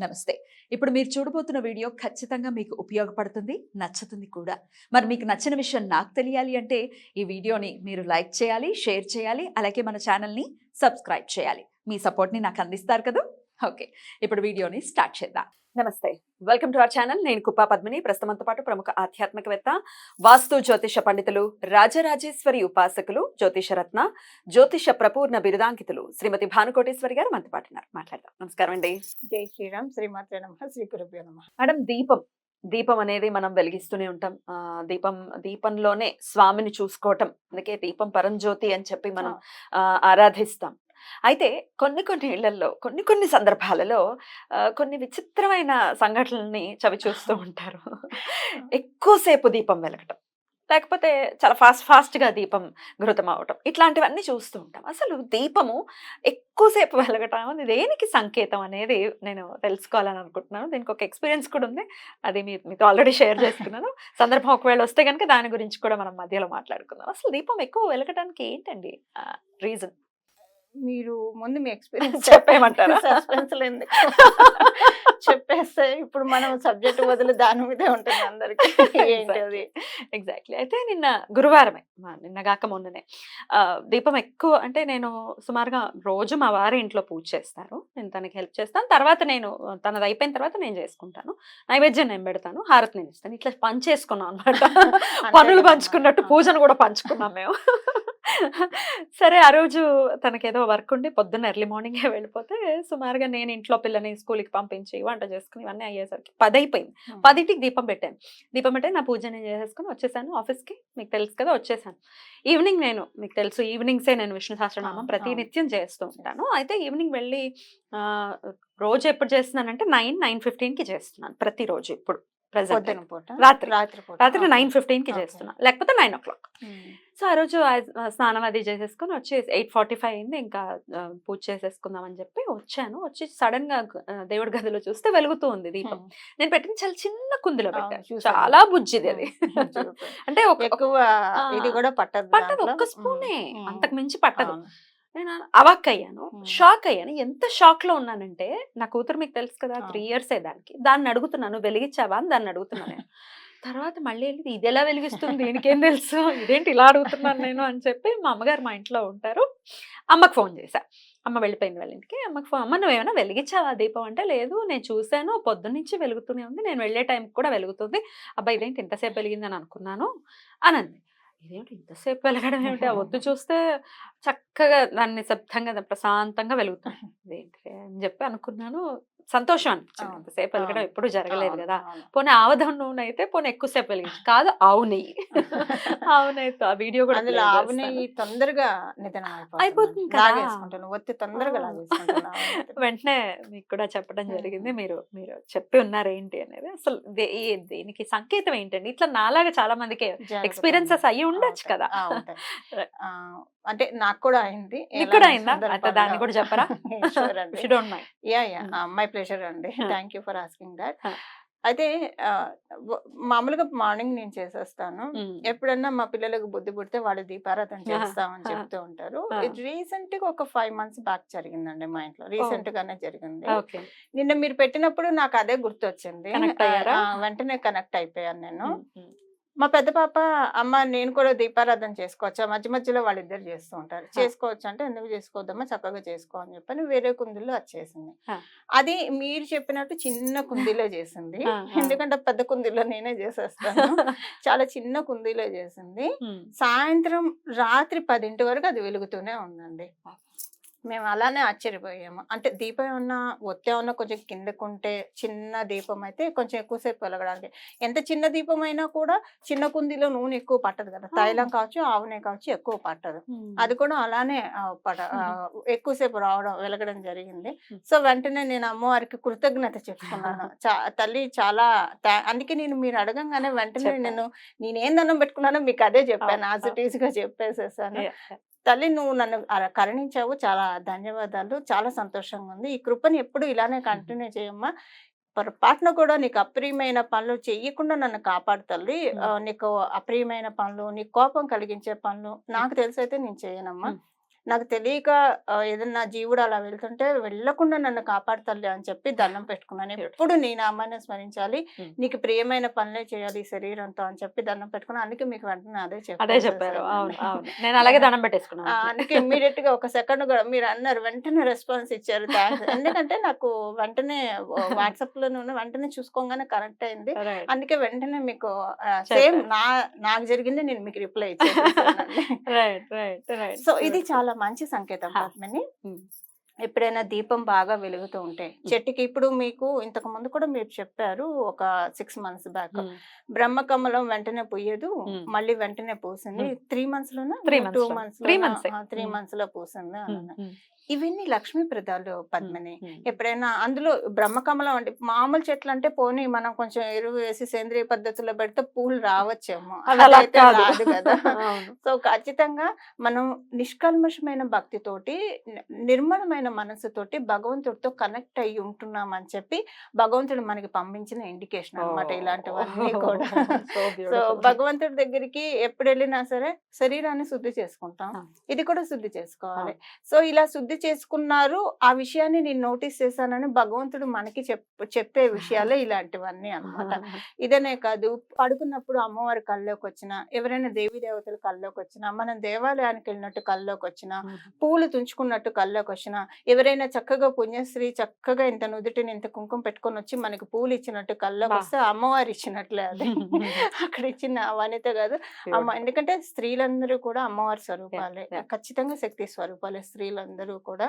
నమస్తే. ఇప్పుడు మీరు చూడబోతున్న వీడియో ఖచ్చితంగా మీకు ఉపయోగపడుతుంది, నచ్చుతుంది కూడా. మరి మీకు నచ్చిన విషయం నాకు తెలియాలి అంటే ఈ వీడియోని మీరు లైక్ చేయాలి, షేర్ చేయాలి, అలాగే మన ఛానల్‌ని సబ్స్క్రైబ్ చేయాలి. మీ సపోర్ట్‌ని నాకు అందిస్తారు కదూ! ఓకే. ఇప్పుడు వీడియోని స్టార్ట్ చేద్దాం. నమస్తే. Welcome to our channel. నేను కుప్పా పద్మిని. ప్రస్తుతంతో పాటు ప్రముఖ ఆధ్యాత్మికవేత్త, వాస్తు జ్యోతిష పండితులు, రాజరాజేశ్వరి ఉపాసకులు, జ్యోతిష రత్న, జ్యోతిష ప్రపూర్ణ బిరుదాంకితులు శ్రీమతి భానుకోటేశ్వరి గారు మనతో పాటు ఉన్నారు. మాట్లాడదాం. నమస్కారం అండి. జై శ్రీరామ్. శ్రీమాత్రే నమః. శ్రీ గురుభ్యో నమః. మేడం, దీపం అనేది మనం వెలిగిస్తూనే ఉంటాం. దీపంలోనే స్వామిని చూసుకోవటం, అందుకే దీపం పరంజ్యోతి అని చెప్పి మనం ఆరాధిస్తాం. అయితే కొన్ని ఇళ్లలో కొన్ని సందర్భాలలో కొన్ని విచిత్రమైన సంఘటనల్ని చవి చూస్తూ ఉంటారు. ఎక్కువసేపు దీపం వెలగటం, లేకపోతే చాలా ఫాస్ట్గా దీపం ఘృతం అవటం, ఇట్లాంటివన్నీ చూస్తూ ఉంటాం. అసలు దీపము ఎక్కువసేపు వెలగటం అది దేనికి సంకేతం అనేది నేను తెలుసుకోవాలని అనుకుంటున్నాను. దీనికి ఒక ఎక్స్పీరియన్స్ కూడా ఉంది. అది మీతో ఆల్రెడీ షేర్ చేసుకున్నాను. సందర్భం ఒకవేళ వస్తే కనుక దాని గురించి కూడా మనం మధ్యలో మాట్లాడుకుందాం. అసలు దీపం ఎక్కువ వెలగటానికి ఏంటండి రీజన్? మీరు ముందు మీ ఎక్స్పీరియన్స్ చెప్పేయమంటారా? సస్పెన్స్ చెప్పేస్తే ఇప్పుడు మనం సబ్జెక్ట్ వదిలి దాని మీదే ఉంటుంది అందరికి. ఏంటది? ఎగ్జాక్ట్లీ. అయితే నిన్న గురువారమే, నిన్నగాక మొన్ననే దీపం ఎక్కువ అంటే నేను సుమారుగా రోజు మా వారి ఇంట్లో పూజ చేస్తారు. నేను తనకి హెల్ప్ చేస్తాను. తర్వాత తనది అయిపోయిన తర్వాత నేను చేసుకుంటాను. నైవేద్యం నేను పెడతాను, హారతి నేను ఇస్తాను. ఇట్లా పంచేసుకున్నాం అనమాట. పనులు పంచుకున్నట్టు పూజను కూడా పంచుకున్నాం మేము. సరే, ఆ రోజు తనకేదో వర్క్ ఉండి పొద్దున్న ఎర్లీ మార్నింగే వెళ్ళిపోతే సుమారుగా నేను ఇంట్లో పిల్లని స్కూల్కి పంపించి వంట చేసుకుని ఇవన్నీ అయ్యేసరికి 10 అయిపోయింది. 10కి దీపం పెట్టాను. నా పూజ నేను చేసేసుకుని వచ్చేసాను ఆఫీస్కి. మీకు తెలుసు కదా, వచ్చేసాను. ఈవినింగ్ మీకు తెలుసు, ఈవినింగ్సే నేను విష్ణు సహస్రనామం ప్రతి నిత్యం చేస్తూ ఉంటాను. అయితే ఈవినింగ్ వెళ్ళి రోజు ఎప్పుడు చేస్తున్నానంటే 9:15కి చేస్తున్నాను ప్రతిరోజు. ఇప్పుడు రాత్రి 9:15కి చేస్తున్నా, లేకపోతే 9 o'clock. సో ఆ రోజు స్నానం అది చేసేసుకుని వచ్చి 8:45 అయింది. ఇంకా పూజ చేసేసుకుందాం అని చెప్పి వచ్చి సడన్ గా దేవుడి గదిలో చూస్తే వెలుగుతూ ఉంది దీపం. నేను పెట్టిన చాలా చిన్న కుందిలో పెట్టాను. చాలా బుజ్జిది అది. అంటే ఇది కూడా పట్టదు, ఒక్క స్పూనే, అంతకు మించి పట్టదు. నేను అవాక్ అయ్యాను, షాక్ అయ్యాను. ఎంత షాక్ లో ఉన్నానంటే, నా కూతురు మీకు తెలుసు కదా, 3 years దాన్ని అడుగుతున్నాను, వెలిగించావా అని దాన్ని అడుగుతున్నాను నేను. తర్వాత మళ్ళీ ఇది ఎలా వెలిగిస్తుంది, దీనికేం తెలుసు, ఇదేంటి ఇలా అడుగుతున్నాను నేను అని చెప్పి మా అమ్మగారు మా ఇంట్లో ఉంటారు, అమ్మకు ఫోన్ చేశా. అమ్మ వెళ్ళిపోయింది వాళ్ళ ఇంటికి. అమ్మకు ఫోన్, అమ్మ నువ్వేమైనా వెలిగించావా దీపం అంటే, లేదు నేను చూశాను, పొద్దున్నుంచి వెలుగుతూనే ఉంది, నేను వెళ్ళే టైంకి కూడా వెలుగుతుంది. అబ్బాయి ఇదేంటి ఇంతసేపు వెలిగిందని అనుకున్నాను అని అంది. ఇదేంటి ఇంతసేపు వెలగడం ఏమిటి, ఆ ఒత్తు చూస్తే చక్కగా దాన్ని నిశ్శబ్దంగా ప్రశాంతంగా వెలుగుతుంది, ఇదేంటి అని చెప్పి అనుకున్నాను. సంతోషం అనిపించింది. ఇంతసేపు వెలగడం ఎప్పుడు జరగలేదు కదా. పోనీ ఆవదం నూనె అయితే పోనీ ఎక్కువసేపు వెలిగించి, కాదు ఆవు నెయ్యి. ఆవు నెయ్యితో ఆ వీడియో కూడా ఆవు నెయ్యి తొందరగా అయిపోతుంది కదా, ఒత్తి తొందరగా వెంటనే మీకు కూడా చెప్పడం జరిగింది. మీరు చెప్పి ఉన్నారు ఏంటి అనేది. అసలు దీనికి సంకేతం ఏంటండి? ఇట్లా నాలాగా చాలా మందికి ఎక్స్పీరియన్సెస్ అయ్యి ఉండొచ్చు కదా. అంటే నాకు కూడా అయింది. ఇక్కడ అయిందా? దాన్ని కూడా చెప్పరా? మై ప్లెజర్ అండి. Thank you for asking that. అయితే మామూలుగా మార్నింగ్ నేను చేసేస్తాను. ఎప్పుడన్నా మా పిల్లలకు బుద్ధి పుడితే వాళ్ళు దీపారాధన చేస్తామని చెప్తూ ఉంటారు. రీసెంట్ గా ఒక 5 months బ్యాక్ జరిగిందండి మా ఇంట్లో. రీసెంట్ గానే జరిగింది. నిన్న మీరు పెట్టినప్పుడు నాకు అదే గుర్తొచ్చింది. వెంటనే కనెక్ట్ అయిపోయాను నేను. మా పెద్ద పాప, అమ్మ నేను కూడా దీపారాధన చేసుకోవచ్చా, మధ్య మధ్యలో వాళ్ళిద్దరు చేస్తూ ఉంటారు, చేసుకోవచ్చు అంటే, ఎందుకు చేసుకోవద్దమ్మా చక్కగా చేసుకో అని చెప్పని వేరే కుందీలో వచ్చేసింది. అది మీరు చెప్పినట్టు చిన్న కుందీలో చేసింది. ఎందుకంటే పెద్ద కుందీలో నేనే చేసేస్తాను. చాలా చిన్న కుందీలో చేసింది. సాయంత్రం రాత్రి 10 వరకు అది వెలుగుతూనే ఉందండి. మేము అలానే ఆశ్చర్యపోయాము. అంటే దీపం ఏమన్నా ఒత్తేమన్నా కొంచెం కిందకుంటే, చిన్న దీపం అయితే కొంచెం ఎక్కువసేపు వెలగడానికి, ఎంత చిన్న దీపం అయినా కూడా చిన్న కుందీలో నూనె ఎక్కువ పట్టదు కదా, తైలం కావచ్చు ఆవు నెయ్యి కావచ్చు ఎక్కువ పట్టదు. అది కూడా అలానే ఎక్కువసేపు వెలగడం జరిగింది. సో వెంటనే నేను అమ్మవారికి కృతజ్ఞత చెప్పుకున్నాను. తల్లి చాలా అందుకే మీరు అడగంగానే వెంటనే నేనేం దండం పెట్టుకున్నానో మీకు అదే చెప్పాను, యాజ్ ఇట్ ఈజ్ గా చెప్పేసేసాను. తల్లి నువ్వు నన్ను కరుణించావు, చాలా ధన్యవాదాలు, చాలా సంతోషంగా ఉంది. ఈ కృపని ఎప్పుడు ఇలానే కంటిన్యూ చేయమ్మా. పొరపాటున కూడా నీకు అప్రియమైన పనులు చెయ్యకుండా నన్ను కాపాడు తల్లి. నీకు అప్రియమైన పనులు, నీకు కోపం కలిగించే పనులు నాకు తెలిసైతే నేను చేయనమ్మా. నాకు తెలియక ఏదన్నా జీవుడు అలా వెళ్తుంటే వెళ్ళకుండా నన్ను కాపాడు తల్లి అని చెప్పి దండం పెట్టుకున్నాను. ఎప్పుడు నీ నామాన్ని స్మరించాలి, నీకు ప్రియమైన పనులే చేయాలి ఈ శరీరంతో అని చెప్పి దండం పెట్టుకున్నాను. అందుకే మీకు వెంటనే అదే చెప్పేసేసాను చెప్పారు. అవును, నేను. అవును. నేను అలాగే దండం పెట్టేసుకున్నాను. అందుకే ఇమ్మీడియట్ గా ఒక సెకండ్ కూడా మీరు అన్నారు, వెంటనే రెస్పాన్స్ ఇచ్చారు. థ్యాంక్స్. ఎందుకంటే నాకు వెంటనే వాట్సాప్ లోనే వెంటనే చూసుకోగానే కనెక్ట్ అయింది. రైట్. అందుకే వెంటనే మీకు సేమ్ చెప్పారు. నాకు జరిగింది నేను మీకు రిప్లై ఇచ్చేసానండి. Right, right, right. సో ఇది చాలా మంచి సంకేతం హా. పద్మిని. ఉమ్. ఎప్పుడైనా దీపం బాగా వెలుగుతూ ఉంటే చెట్టుకి, ఇప్పుడు మీకు ఇంతకు ముందు కూడా మీరు చెప్పారు ఒక 6 months బ్యాక్, ఉమ్. బ్రహ్మకమలం వెంటనే పూయదు, ఉమ్. మళ్ళీ వెంటనే పూసింది. 3 months లోనా 3 months 2 లో. months 3 లోనా? months ఏ. 3 ఉమ్. months లో పూసింది ఉమ్. అన్న. ఉమ్. ఇవన్నీ లక్ష్మీ ప్రదాలు పద్మిని. ఉమ్. ఎప్పుడైనా అందులో బ్రహ్మకమలం అంటే మామూలు చెట్లు అంటే పోనీ మనం కొంచెం ఎరువు వేసి సేంద్రియ పద్ధతిలో పెడితే పూలు రావచ్చేమో, అది అలా అదైతే కాదు. రాదు కదా. అవును. సో ఖచ్చితంగా మనం నిష్కల్మషమైన భక్తితోటి, నిర్మలమైన మనసుతోటి భగవంతుడితో కనెక్ట్ అయ్యి ఉంటున్నాం అని చెప్పి భగవంతుడు మనకి పంపించిన ఇండికేషన్ అన్నమాట ఇలాంటివన్నీ కూడా. సో సో భగవంతుడి దగ్గరికి ఎప్పుడు వెళ్ళినా సరే శరీరాన్ని శుద్ధి చేసుకుంటాం, ఇది కూడా శుద్ధి చేసుకోవాలి. సో ఇలా శుద్ధి చేసుకున్నారు, ఆ విషయాన్ని నేను నోటీస్ చేశానని భగవంతుడు మనకి చెప్పే విషయాలే ఇలాంటివన్నీ అన్నమాట. ఇదనే కాదు, పడుకున్నప్పుడు అమ్మవారి కల్లోకి వచ్చినా, ఎవరైనా దేవీ దేవతలు కల్లోకి వచ్చినా, మనం దేవాలయానికి వెళ్ళినట్టు కల్లోకి వచ్చినా, పూలు తుంచుకున్నట్టు కల్లోకి వచ్చినా, ఎవరైనా చక్కగా పుణ్యశ్రీ చక్కగా ఇంత నుదుటిని ఇంత కుంకుమ పెట్టుకొని వచ్చి మనకి పూలు ఇచ్చినట్టు కల్లోకి వస్తే అమ్మవారు ఇచ్చినట్లే అది. అక్కడ ఇచ్చిన వనిత కాదు అమ్మ, ఎందుకంటే స్త్రీలందరూ కూడా అమ్మవారి స్వరూపాలే, ఖచ్చితంగా శక్తి స్వరూపాలే స్త్రీలందరూ కూడా.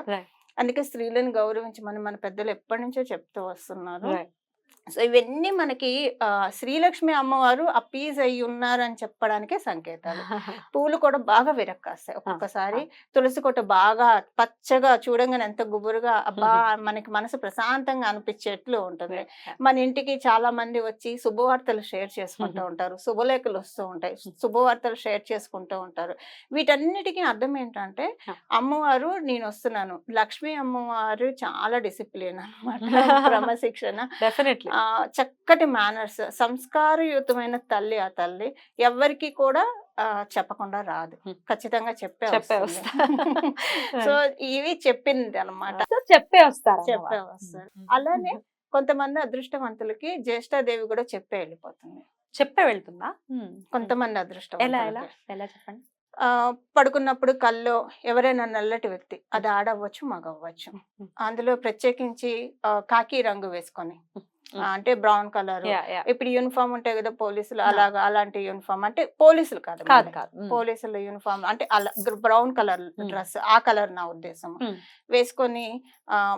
అందుకే స్త్రీలను గౌరవించమని మన పెద్దలు ఎప్పటి నుంచో చెప్తూ వస్తున్నారు. సో ఇవన్నీ మనకి శ్రీలక్ష్మి అమ్మవారు అప్పీజ్ అయ్యి ఉన్నారు అని చెప్పడానికే సంకేతాలు. పూలు కూడా బాగా విరక్కాస్తాయి ఒక్కొక్కసారి. తులసి కొట్ట బాగా పచ్చగా చూడంగానే ఎంత గుబురుగా అబ్బా మనకి మనసు ప్రశాంతంగా అనిపించేట్లు ఉంటుంది. మన ఇంటికి చాలా మంది వచ్చి శుభవార్తలు షేర్ చేసుకుంటూ ఉంటారు, శుభలేఖలు వస్తూ ఉంటాయి, శుభవార్తలు షేర్ చేసుకుంటూ ఉంటారు. వీటన్నిటికీ అర్థం ఏంటంటే అమ్మవారు నేను వస్తున్నాను. లక్ష్మీ అమ్మవారు చాలా డిసిప్లిన్ అన్నమాట, క్రమశిక్షణ, డెఫినెట్లీ చక్కటి మేనర్స్, సంస్కారయుతమైన తల్లి. ఆ తల్లి ఎవరికి కూడా చెప్పకుండా రాదు, ఖచ్చితంగా చెప్పే వస్తుంది. సో ఇవి చెప్పింది అనమాట, చెప్పే వస్తారు. అలానే కొంతమంది అదృష్టవంతులకి జ్యేష్ఠాదేవి కూడా చెప్పే వెళ్ళిపోతుంది. చెప్పే వెళ్తుందా? కొంతమంది ఎలా అదృష్టవంతులకి. ఎలా చెప్పండి. పడుకున్నప్పుడు కల్లో ఎవరైనా నల్లటి వ్యక్తి, అది ఆడవచ్చు మగవ్వచ్చు, అందులో ప్రత్యేకించి కాకి రంగు వేసుకొని, అంటే బ్రౌన్ కలర్, ఇప్పుడు యూనిఫామ్ ఉంటాయి కదా పోలీసులు, అలాగా అలాంటి యూనిఫామ్, అంటే పోలీసులు కాదు పోలీసుల యూనిఫామ్ అంటే అలా బ్రౌన్ కలర్ డ్రెస్, ఆ కలర్ నా ఉద్దేశం, వేసుకొని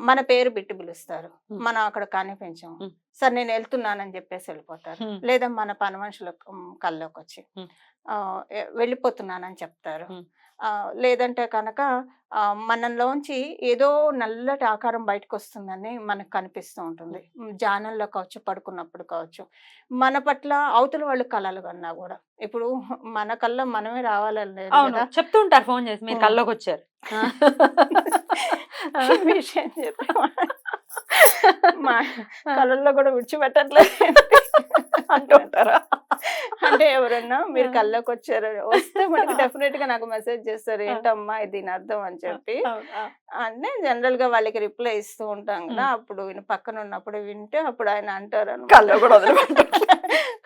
మన పేరు పెట్టి పిలుస్తారు. మనం అక్కడ కనిపించాము, సార్ నేను వెళ్తున్నానని చెప్పేసి వెళ్ళిపోతారు. లేదా మన పని మనుషుల కల్లోకి వచ్చి వెళ్ళిపోతున్నానని చెప్తారు. లేదంటే కనుక మనలోంచి ఏదో నల్లటి ఆకారం బయటకు వస్తుందని మనకు కనిపిస్తూ ఉంటుంది. జానంలో కావచ్చు, పడుకున్నప్పుడు కావచ్చు, మన పట్ల అవతల వాళ్ళు కళలు కన్నా కూడా. ఇప్పుడు మన కళ్ళ మనమే రావాలని లేదు కదా, చెప్తూ ఉంటారు ఫోన్ చేసి మీరు కల్లోకి వచ్చారు విషయం చెప్పి మా కళల్లో కూడా విడిచిపెట్టట్లేదు అంటూ ఉంటారా. అంటే ఎవరన్నా మీరు కళ్ళకి వచ్చారు, వస్తే మనకి డెఫినెట్ గా నాకు మెసేజ్ చేస్తారు, ఏంటమ్మా దీని అర్థం అని చెప్పి. అంటే జనరల్ గా వాళ్ళకి రిప్లై ఇస్తూ ఉంటాం కదా, అప్పుడు పక్కన ఉన్నప్పుడు వింటే అప్పుడు ఆయన అంటారు కళ్ళు కూడా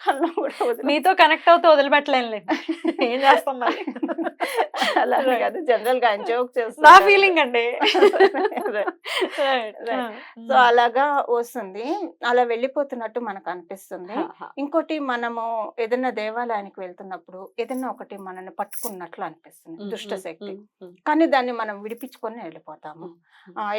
కళ్ళు కూడా మీతో కనెక్ట్ అవుతూ వదిలిపెట్టలేను, ఏం చేస్తాం అలా కాదు, జనరల్ గా ఆయన జోక్ చేస్తారు, నా ఫీలింగ్ అండి. సో అలాగా వస్తుంది, అలా వెళ్ళిపోతున్నట్టు మనకు అనిపిస్తుంది. ఇంకోటి, మనము ఏదైనా దేవాలయానికి వెళ్తున్నప్పుడు ఏదైనా ఒకటి మనల్ని పట్టుకున్నట్లు అనిపిస్తుంది దుష్ట శక్తి, కానీ దాన్ని మనం విడిపించుకొని వెళ్ళిపోతాము.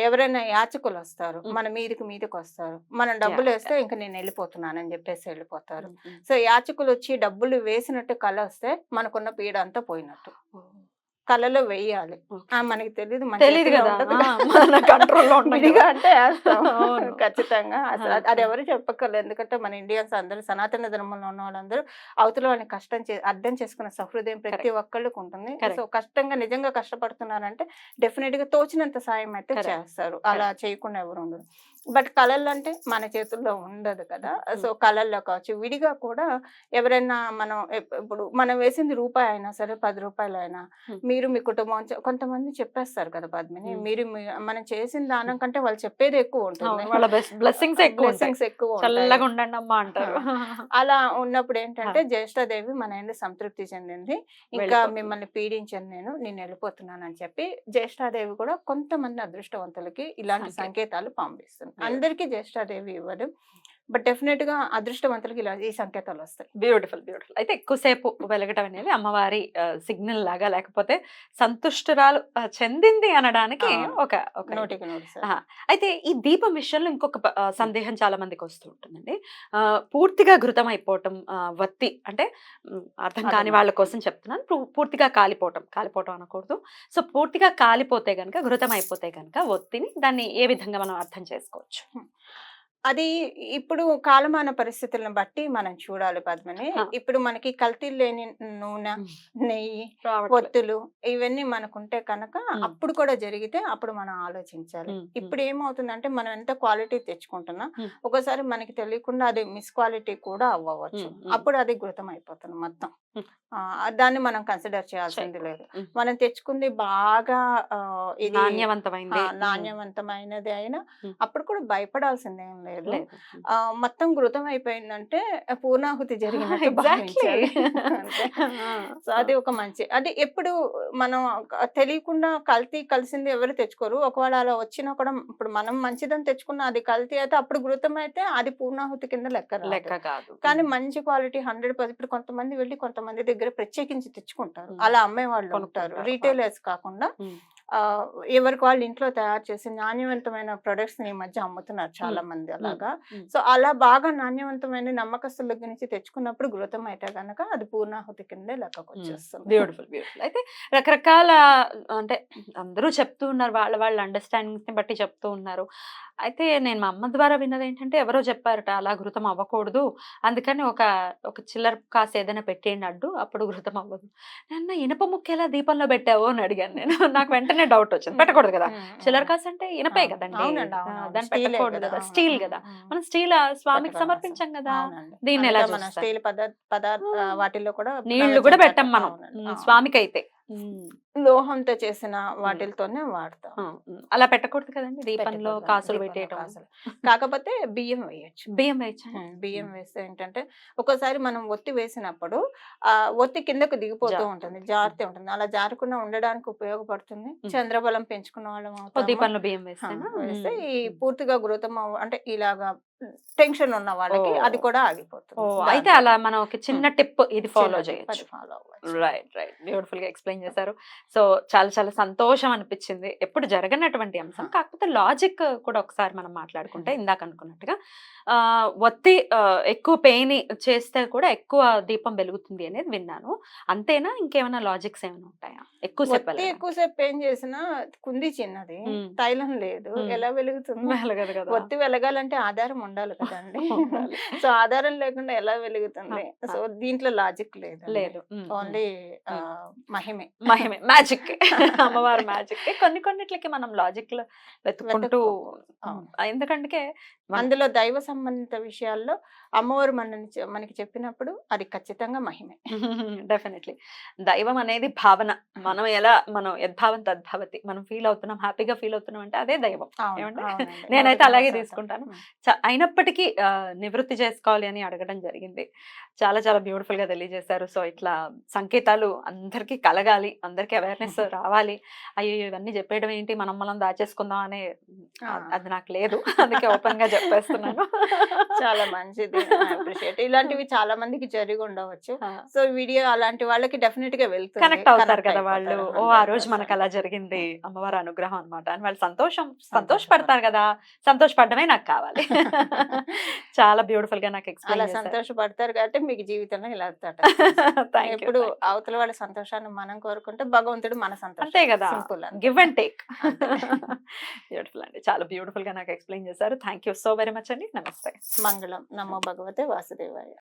ఎవరైనా యాచకులు వస్తారు, మన మీదకి వస్తారు, మనం డబ్బులు వేస్తే ఇంకా నేను వెళ్ళిపోతున్నానని చెప్పేసి వెళ్ళిపోతారు. సో యాచకులు వచ్చి డబ్బులు వేసినట్టు కళ వస్తే మనకున్న పీడ అంతా పోయినట్టు. కళలో వెయ్యాలి, మనకి తెలియదు కదా, అంటే ఖచ్చితంగా అసలు అది ఎవరు చెప్పక్కర్లేదు. ఎందుకంటే మన ఇండియన్స్ అందరూ, సనాతన ధర్మంలో ఉన్న వాళ్ళందరూ అవతల వాళ్ళని అర్థం చేసుకున్న సహృదయం ప్రతి ఒక్కళ్ళకి ఉంటుంది. సో కష్టంగా నిజంగా కష్టపడుతున్నారంటే డెఫినెట్ గా తోచినంత సాయం అయితే చేస్తారు, అలా చేయకుండా ఎవరు ఉండరు. బట్ కళల్లో అంటే మన చేతుల్లో ఉండదు కదా. సో కళల్లో కావచ్చు, విడిగా కూడా ఎవరైనా మనం ఇప్పుడు మనం వేసింది రూపాయి అయినా సరే, 10 రూపాయలైనా మీరు మీ కుటుంబం కొంతమంది చెప్పేస్తారు కదా పద్మిని, మీరు మనం చేసిన దానం కంటే వాళ్ళు చెప్పేది ఎక్కువ ఉంటుంది. వాళ్ళ బ్లెస్సింగ్స్ ఎక్కువ బ్లెస్సింగ్స్ ఎక్కువ ఉంటాయి. చల్లగా ఉండండి అమ్మా అంటారు. అలా ఉన్నప్పుడు ఏంటంటే జ్యేష్ఠాదేవి మన ఏంటి సంతృప్తి చెందింది, ఇంకా వెళ్ళిపోతుంది. మిమ్మల్ని పీడించను నేను వెళ్ళిపోతున్నాను అని చెప్పి జ్యేష్ఠాదేవి కూడా కొంతమంది అదృష్టవంతులకి ఇలాంటి సంకేతాలు పంపిస్తుంది. అందరికీ జ్యేష్ఠాదేవి ఇవ్వదు, బట్ డెఫినెట్ గా అదృష్టవంతులకి ఇలా ఈ సంకేతాలు వస్తాయి. Beautiful beautiful. అయితే ఎక్కువసేపు వెలగటం అనేది అమ్మవారి సిగ్నల్ లాగా, లేకపోతే సంతుష్టురాలు చెందింది అనడానికి ఒక ఒక నోటికి నోటి అయితే ఈ దీపం విషయంలో ఇంకొక సందేహం చాలా మందికి వస్తూ ఉంటుందండి. పూర్తిగా ఘృతం అయిపోవటం, వత్తి అంటే అర్థం కాని వాళ్ళ కోసం చెప్తున్నాను, పూర్తిగా కాలిపోవటం అనకూడదు. సో పూర్తిగా కాలిపోతే గనక, ఘృతం అయిపోతే గనక ఒత్తిని దాన్ని ఏ విధంగా మనం అర్థం చేసుకోవచ్చు? అది ఇప్పుడు కాలమాన పరిస్థితులను బట్టి మనం చూడాలి పద్మని. ఇప్పుడు మనకి కల్తీ లేని నూనె, నెయ్యి, ఒత్తులు ఇవన్నీ మనకుంటే కనుక అప్పుడు కూడా జరిగితే అప్పుడు మనం ఆలోచించాలి. ఇప్పుడు ఏమవుతుందంటే మనం ఎంత క్వాలిటీ తెచ్చుకుంటున్నా ఒకసారి మనకి తెలియకుండా అది మిస్ క్వాలిటీ కూడా అవ్వవచ్చు. అప్పుడు అది ఘృతం అయిపోతుంది మొత్తం. దాన్ని మనం కన్సిడర్ చేయాల్సింది లేదు. మనం తెచ్చుకుంది బాగా ఇది నాణ్యవంతమైనది అయినా అప్పుడు కూడా భయపడాల్సింది ఏం లేదు. మొత్తం ఘృతం అయిపోయిందంటే పూర్ణాహుతి జరిగినట్టు భావించాలి. సో అది ఒక మంచి, అది ఎప్పుడు మనం తెలియకుండా కల్తీ కలిసింది ఎవరు తెచ్చుకోరు. ఒకవేళ అలా వచ్చినా కూడా ఇప్పుడు మనం మంచిదని తెచ్చుకున్న అది కల్తీ అయితే అప్పుడు ఘృతం అయితే అది పూర్ణాహుతి కింద లెక్క కాదు. కానీ మంచి క్వాలిటీ 100%. ఇప్పుడు కొంతమంది వెళ్ళి కొంతమంది దగ్గర ప్రత్యేకించి తెచ్చుకుంటారు, అలా అమ్మే వాళ్ళు ఉంటారు, రీటైలర్స్ కాకుండా ఎవరికి వాళ్ళు ఇంట్లో తయారు చేసి నాణ్యవంతమైన ప్రొడక్ట్స్ ఈ మధ్య అమ్ముతున్నారు చాలా మంది అలాగా. సో అలా బాగా నాణ్యవంతమైన నమ్మకస్తుల దగ్గర నుంచి తెచ్చుకున్నప్పుడు ఘృతం అయితే కనుక అది పూర్ణాహుతి కిందే లెక్కకు వచ్చేస్తుంది. Beautiful beautiful. అయితే రకరకాల అంటే అందరూ చెప్తూ ఉన్నారు, వాళ్ళ అండర్స్టాండింగ్స్ ని బట్టి చెప్తూ ఉన్నారు. అయితే నేను మా అమ్మ ద్వారా విన్నది ఏంటంటే, ఎవరో చెప్పారట అలా ఘృతం అవ్వకూడదు, అందుకని ఒక చిల్లర కాసు ఏదైనా పెట్టేయండి అడ్డు, అప్పుడు ఘృతం అవ్వదు. నన్ను ఇనప ముక్క ఎలా దీపంలో పెట్టావు అని అడిగాను నేను. నాకు వెంటనే డౌట్ వచ్చింది, పెట్టకూడదు కదా, చిల్లర కాసు అంటే ఇనపే కదండి, దాన్ని పెట్టకూడదు కదా, స్టీల్ కదా, మనం స్టీల్ స్వామికి సమర్పించాం కదా, దీన్ని ఎలా స్టీల్ పదార్థ వాటిల్లో కూడా నీళ్లు కూడా పెట్టం మనం స్వామికి అయితే, లోహంతో చేసిన వాటితోనే వాడతాం. అలా పెట్టకూడదు కదండి దీపంలో కాసులు పెట్టేయటం. కాకపోతే బియ్యం వేయచ్చు. బియ్యం వేస్తే ఏంటంటే ఒక్కోసారి మనం ఒత్తి వేసినప్పుడు ఆ ఒత్తి కిందకు దిగిపోతూ ఉంటుంది, జారుతూ ఉంటుంది. అలా జారకుండా ఉండడానికి ఉపయోగపడుతుంది. చంద్రబలం పెంచుకున్న వాళ్ళం దీపంలో బియ్యం వేస్తే ఈ పూర్తిగా ఘృతం అంటే ఇలాగా టెన్షన్ ఉన్న వాళ్ళకి అది కూడా ఆగిపోతుంది. అయితే అలా మనం ఒక చిన్న టిప్ ఇది ఫాలో చేయొచ్చు. రైట్ రైట్, బ్యూటిఫుల్ గా ఎక్స్ప్లెయిన్ చేశారు. సో చాలా చాలా సంతోషం అనిపించింది. ఎప్పుడు జరగనటువంటి అంశం, కాకపోతే లాజిక్ కూడా ఒకసారి మనం మాట్లాడుకుంటే ఇందాక అనుకున్నట్టుగా ఒత్తి ఎక్కువ పెయిన్ చేస్తే కూడా ఎక్కువ దీపం వెలుగుతుంది అనేది విన్నాను. అంతేనా, ఇంకేమైనా లాజిక్స్ ఏమైనా ఉంటాయా? ఎక్కువసేపు పెయిన్ చేసినా కుంది చిన్నది, తైలం లేదు, ఎలా వెలుగుతుంది? ఒత్తి వెలగాలంటే ఆధారం ఉండాలి కదండి. సో ఆధారం లేకుండా ఎలా వెలుగుతుంది? సో దీంట్లో లాజిక్ లేదు, ఓన్లీ మహిమే మ్యాజిక్, అమ్మవారి మ్యాజిక్. కొన్నిట్లకి మనం లాజిక్ లో వెతుక్కుంటూ, ఎందుకంటే అందులో దైవ సంబంధిత విషయాల్లో అమ్మవారు మనకి చెప్పినప్పుడు అది ఖచ్చితంగా మహిమే. డెఫినెట్లీ దైవం అనేది భావన, మనం యద్భావం తద్భవతి, మనం ఫీల్ అవుతున్నాం, హ్యాపీగా ఫీల్ అవుతున్నాం అంటే అదే దైవం. నేనైతే అలాగే తీసుకుంటాను. అయినప్పటికీ నివృత్తి చేసుకోవాలి అని అడగడం జరిగింది. చాలా చాలా బ్యూటిఫుల్ గా తెలియజేశారు. సో ఇట్లా సంకేతాలు అందరికీ కలగాలి, అందరికీ అవేర్నెస్ రావాలి. అయ్యో ఇవన్నీ చెప్పేయడం ఏంటి, మనం దాచేసుకుందాం అనే అది నాకు లేదు, అందుకే ఓపెన్ గా చెప్పేస్తున్నాను. చాలా మంచిది, అప్రిషియేట్. ఇలాంటివి చాలా మందికి జరిగి ఉండవచ్చు. సో వీడియో అలాంటి వాళ్ళకి డెఫినెట్ గా వెళ్తుంది, కనెక్ట్ అవుతారు కదా వాళ్ళు. ఆ రోజు మనకు అలా జరిగింది, అమ్మవారి అనుగ్రహం అన్నమాట అని వాళ్ళు సంతోషపడతారు కదా. సంతోషపడమే నాకు కావాలి. చాలా బ్యూటిఫుల్ గా నాకు ఎక్స్ప్లెయిన్ చేశారు. సంతోషపడతారు కాబట్టి మీకు జీవితంలో ఇలా ఎప్పుడు అవతల వాళ్ళ సంతోషాన్ని మనం కోరుకుంటే భగవంతుడు మన సంతోషం, అంతే కదా, గివ్ అండ్ టేక్. బ్యూటిఫుల్ అండి, చాలా బ్యూటిఫుల్ గా నాకు ఎక్స్ప్లెయిన్ చేశారు. Thank you so very much అండి. నమస్తే. మంగళం. నమో భగవతే వాసుదేవాయ.